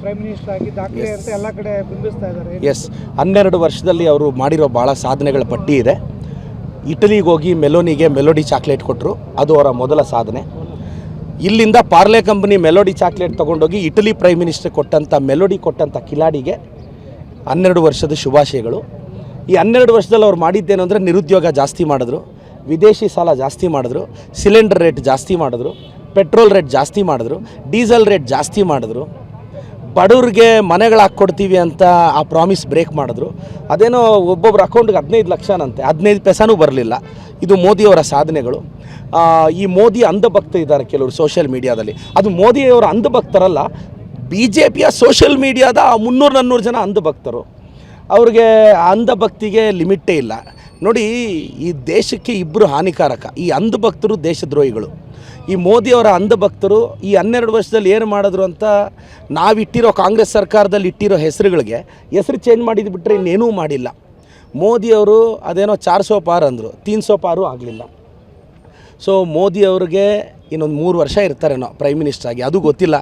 Prime minister ಆಗಿ ದಾಖಲೆ ಅಂತ ಎಲ್ಲ ಕಡೆ ಬಿಂಬಿಸ್ತಾ ಇದ್ದಾರೆ. ಎಸ್, 12 ವರ್ಷದಲ್ಲಿ ಅವರು ಮಾಡಿರೋ ಭಾಳ ಸಾಧನೆಗಳ ಪಟ್ಟಿ ಇದೆ. ಇಟಲಿಗೆ ಹೋಗಿ ಮೆಲೋನಿಗೆ ಮೆಲೋಡಿ ಚಾಕ್ಲೇಟ್ ಕೊಟ್ಟರು, ಅದು ಅವರ ಮೊದಲ ಸಾಧನೆ. ಇಲ್ಲಿಂದ ಪಾರ್ಲೆ ಕಂಪನಿ ಮೆಲೋಡಿ ಚಾಕ್ಲೇಟ್ ತೊಗೊಂಡೋಗಿ ಇಟಲಿ ಪ್ರೈಮ್ ಮಿನಿಸ್ಟರ್ ಕೊಟ್ಟಂಥ ಮೆಲೋಡಿ ಕೊಟ್ಟಂಥ ಕಿಲಾಡಿಗೆ 12 ವರ್ಷದ ಶುಭಾಶಯಗಳು. ಈ 12 ವರ್ಷದಲ್ಲಿ ಅವ್ರು ಮಾಡಿದ್ದೇನು ಅಂದರೆ ನಿರುದ್ಯೋಗ ಜಾಸ್ತಿ ಮಾಡಿದ್ರು, ವಿದೇಶಿ ಸಾಲ ಜಾಸ್ತಿ ಮಾಡಿದ್ರು, ಸಿಲಿಂಡರ್ ರೇಟ್ ಜಾಸ್ತಿ ಮಾಡಿದ್ರು, ಪೆಟ್ರೋಲ್ ರೇಟ್ ಜಾಸ್ತಿ ಮಾಡಿದ್ರು, ಡೀಸೆಲ್ ರೇಟ್ ಜಾಸ್ತಿ ಮಾಡಿದ್ರು, ಬಡವ್ರಿಗೆ ಮನೆಗಳು ಹಾಕ್ಕೊಡ್ತೀವಿ ಅಂತ ಆ ಪ್ರಾಮಿಸ್ ಬ್ರೇಕ್ ಮಾಡಿದ್ರು. ಅದೇನೋ ಒಬ್ಬೊಬ್ಬರ ಅಕೌಂಟ್ಗೆ 15 ಲಕ್ಷನಂತೆ, 15 ಪೈಸಾನೂ ಬರಲಿಲ್ಲ. ಇದು ಮೋದಿಯವರ ಸಾಧನೆಗಳು. ಈ ಮೋದಿ ಅಂಧಭಕ್ತ ಇದ್ದಾರೆ ಕೆಲವರು ಸೋಷಿಯಲ್ ಮೀಡಿಯಾದಲ್ಲಿ. ಅದು ಮೋದಿಯವರ ಅಂಧಭಕ್ತರಲ್ಲ, BJPಯ ಸೋಷಿಯಲ್ ಮೀಡಿಯಾದ 300-400 ಜನ ಅಂಧಭಕ್ತರು. ಅವ್ರಿಗೆ ಅಂಧಭಕ್ತಿಗೆ ಲಿಮಿಟೇ ಇಲ್ಲ. ನೋಡಿ, ಈ ದೇಶಕ್ಕೆ ಇಬ್ಬರು ಹಾನಿಕಾರಕ, ಈ ಅಂಧಭಕ್ತರು ದೇಶದ್ರೋಹಿಗಳು. ಈ ಮೋದಿಯವರ ಅಂಧಭಕ್ತರು ಈ 12 ವರ್ಷದಲ್ಲಿ ಏನು ಮಾಡಿದ್ರು ಅಂತ ನಾವಿಟ್ಟಿರೋ ಕಾಂಗ್ರೆಸ್ ಸರ್ಕಾರದಲ್ಲಿ ಇಟ್ಟಿರೋ ಹೆಸರುಗಳಿಗೆ ಹೆಸರು ಚೇಂಜ್ ಮಾಡಿದ್ದು ಬಿಟ್ಟರೆ ಇನ್ನೇನೂ ಮಾಡಿಲ್ಲ. ಮೋದಿಯವರು ಅದೇನೋ 400 ಪಾರ್ ಅಂದರು, 300 ಪಾರು ಆಗಲಿಲ್ಲ. ಸೊ ಮೋದಿಯವ್ರಿಗೆ ಇನ್ನೊಂದು 3 ವರ್ಷ ಇರ್ತಾರೇನೋ ಪ್ರೈಮ್ ಮಿನಿಸ್ಟರ್ ಆಗಿ, ಅದು ಗೊತ್ತಿಲ್ಲ.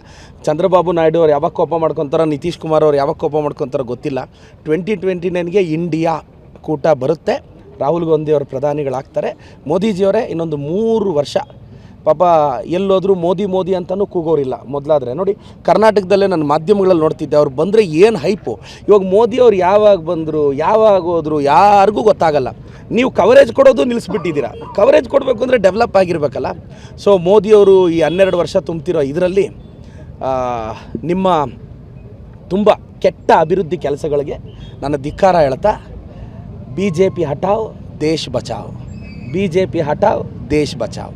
ಚಂದ್ರಬಾಬು ನಾಯ್ಡು ಅವ್ರು ಯಾವಾಗ ಕೋಪ ಮಾಡ್ಕೊತಾರೋ, ನಿತೀಶ್ ಕುಮಾರ್ ಅವ್ರು ಯಾವಾಗ ಕೋಪ ಮಾಡ್ಕೊತಾರೋ ಗೊತ್ತಿಲ್ಲ. 2029ಗೆ ಇಂಡಿಯಾ ಕೂಟ ಬರುತ್ತೆ, ರಾಹುಲ್ ಗಾಂಧಿ ಅವರು ಪ್ರಧಾನಿಗಳಾಗ್ತಾರೆ. ಮೋದಿಜಿಯವರೇ ಇನ್ನೊಂದು 3 ವರ್ಷ. ಪಾಪ ಎಲ್ಲೋದ್ರೂ ಮೋದಿ ಮೋದಿ ಅಂತಲೂ ಕೂಗೋರಿಲ್ಲ ಮೊದಲಾದರೆ. ನೋಡಿ, ಕರ್ನಾಟಕದಲ್ಲೇ ನನ್ನ ಮಾಧ್ಯಮಗಳಲ್ಲಿ ನೋಡ್ತಿದ್ದೆ, ಅವ್ರು ಬಂದರೆ ಏನು ಹೈಪು. ಇವಾಗ ಮೋದಿಯವ್ರು ಯಾವಾಗ ಬಂದರು, ಯಾವಾಗ ಹೋದರು, ಯಾರಿಗೂ ಗೊತ್ತಾಗಲ್ಲ. ನೀವು ಕವರೇಜ್ ಕೊಡೋದು ನಿಲ್ಲಿಸ್ಬಿಟ್ಟಿದ್ದೀರಾ. ಕವರೇಜ್ ಕೊಡಬೇಕು ಅಂದರೆ ಡೆವಲಪ್ ಆಗಿರಬೇಕಲ್ಲ. ಸೊ ಮೋದಿಯವರು ಈ 12 ವರ್ಷ ತುಂಬ್ತಿರೋ ಇದರಲ್ಲಿ ನಿಮ್ಮ ತುಂಬ ಕೆಟ್ಟ ಅಭಿವೃದ್ಧಿ ಕೆಲಸಗಳಿಗೆ ನನ್ನ ಧಿಕ್ಕಾರ ಹೇಳ್ತಾ, BJP ಹಟಾವ್ ದೇಶ್ ಬಚಾವ್, BJP ಹಟಾವ್ ದೇಶ್ ಬಚಾವ್.